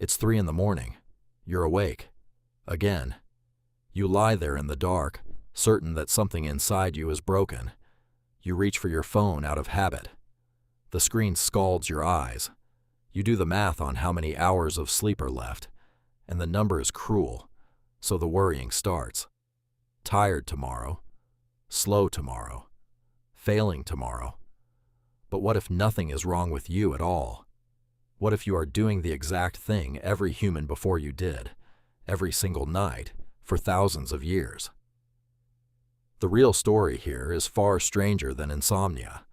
It's 3 in the morning. You're awake. Again. You lie there in the dark, certain that something inside you is broken. You reach for your phone out of habit. The screen scalds your eyes. You do the math on how many hours of sleep are left, and the number is cruel, so the worrying starts. Tired tomorrow. Slow tomorrow. Failing tomorrow. But what if nothing is wrong with you at all? What if you are doing the exact thing every human before you did, every single night, for thousands of years? The real story here is far stranger than insomnia.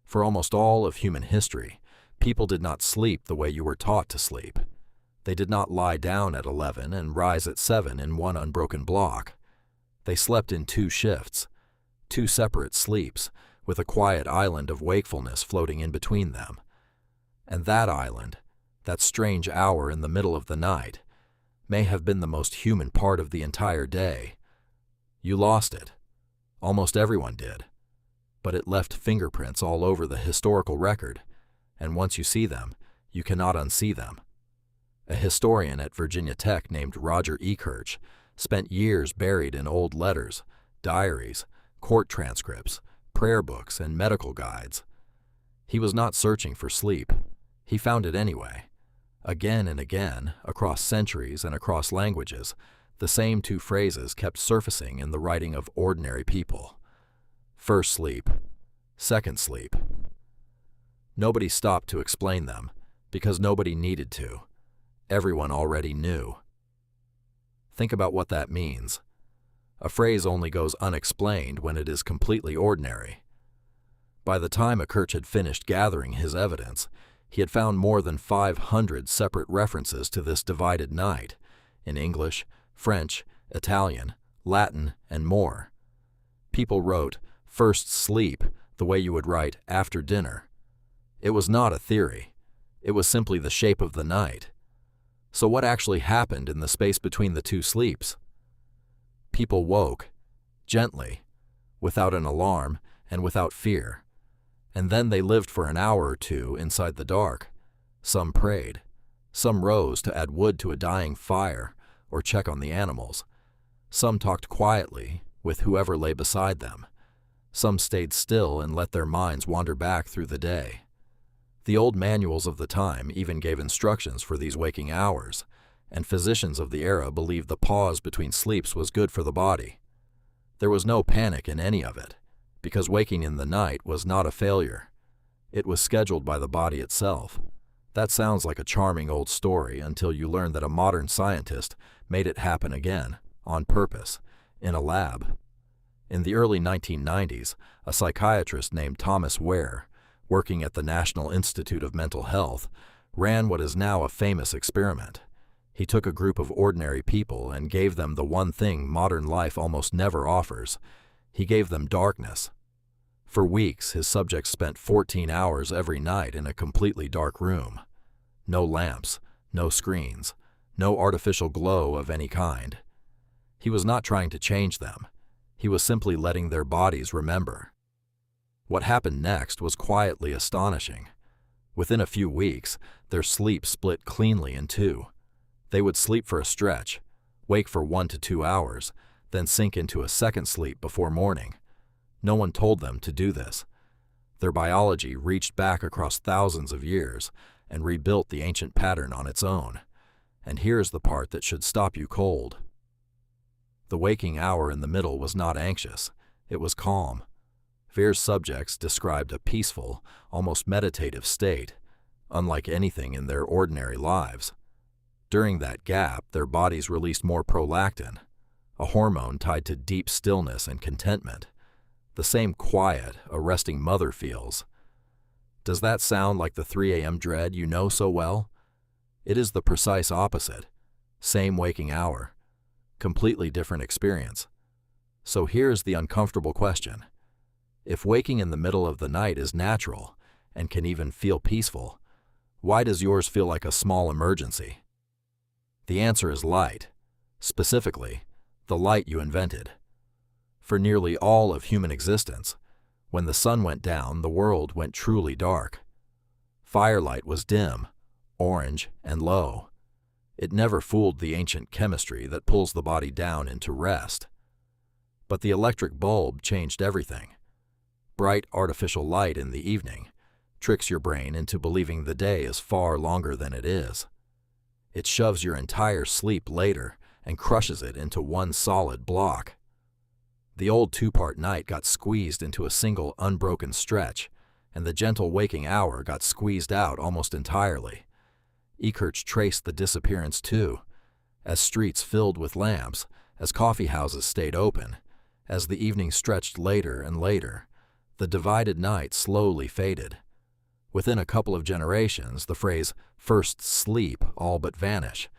For almost all of human history, people did not sleep the way you were taught to sleep. They did not lie down at 11 and rise at 7 in one unbroken block. They slept in 2 shifts, 2 separate sleeps, with a quiet island of wakefulness floating in between them. And that island, that strange hour in the middle of the night, may have been the most human part of the entire day. You lost it. Almost everyone did. But it left fingerprints all over the historical record, and once you see them, you cannot unsee them. A historian at Virginia Tech named Roger E. Kirch spent years buried in old letters, diaries, court transcripts, prayer books, and medical guides. He was not searching for sleep. He found it anyway. Again and again, across centuries and across languages, the same 2 phrases kept surfacing in the writing of ordinary people. First sleep, second sleep. Nobody stopped to explain them, because nobody needed to. Everyone already knew. Think about what that means. A phrase only goes unexplained when it is completely ordinary. By the time Kirch had finished gathering his evidence, he had found more than 500 separate references to this divided night, in English, French, Italian, Latin, and more. People wrote, "first sleep," the way you would write "after dinner." It was not a theory. It was simply the shape of the night. So what actually happened in the space between the 2 sleeps? People woke, gently, without an alarm and without fear. And then they lived for an hour or 2 inside the dark. Some prayed. Some rose to add wood to a dying fire or check on the animals. Some talked quietly with whoever lay beside them. Some stayed still and let their minds wander back through the day. The old manuals of the time even gave instructions for these waking hours, and physicians of the era believed the pause between sleeps was good for the body. There was no panic in any of it, because waking in the night was not a failure. It was scheduled by the body itself. That sounds like a charming old story until you learn that a modern scientist made it happen again, on purpose, in a lab. In the early 1990s, a psychiatrist named Thomas Ware, working at the National Institute of Mental Health, ran what is now a famous experiment. He took a group of ordinary people and gave them the one thing modern life almost never offers. He gave them darkness. For weeks, his subjects spent 14 hours every night in a completely dark room. No lamps, no screens, no artificial glow of any kind. He was not trying to change them. He was simply letting their bodies remember. What happened next was quietly astonishing. Within a few weeks, their sleep split cleanly in 2. They would sleep for a stretch, wake for 1 to 2 hours, then sink into a second sleep before morning. No one told them to do this. Their biology reached back across thousands of years and rebuilt the ancient pattern on its own. And here's the part that should stop you cold. The waking hour in the middle was not anxious. It was calm. Vere's subjects described a peaceful, almost meditative state, unlike anything in their ordinary lives. During that gap, their bodies released more prolactin, a hormone tied to deep stillness and contentment, the same quiet a resting mother feels. Does that sound like the 3 a.m. dread you know so well? It is the precise opposite. Same waking hour. Completely different experience. So here's the uncomfortable question. If waking in the middle of the night is natural and can even feel peaceful, why does yours feel like a small emergency? The answer is light. Specifically, the light you invented. For nearly all of human existence, when the sun went down, the world went truly dark. Firelight was dim, orange, and low. It never fooled the ancient chemistry that pulls the body down into rest. But the electric bulb changed everything. Bright artificial light in the evening tricks your brain into believing the day is far longer than it is. It shoves your entire sleep later and crushes it into one solid block. The old two-part night got squeezed into a single unbroken stretch, and the gentle waking hour got squeezed out almost entirely. Eckert traced the disappearance too, as streets filled with lamps, as coffee houses stayed open, as the evening stretched later and later, the divided night slowly faded. Within a couple of generations, the phrase "first sleep" all but vanished,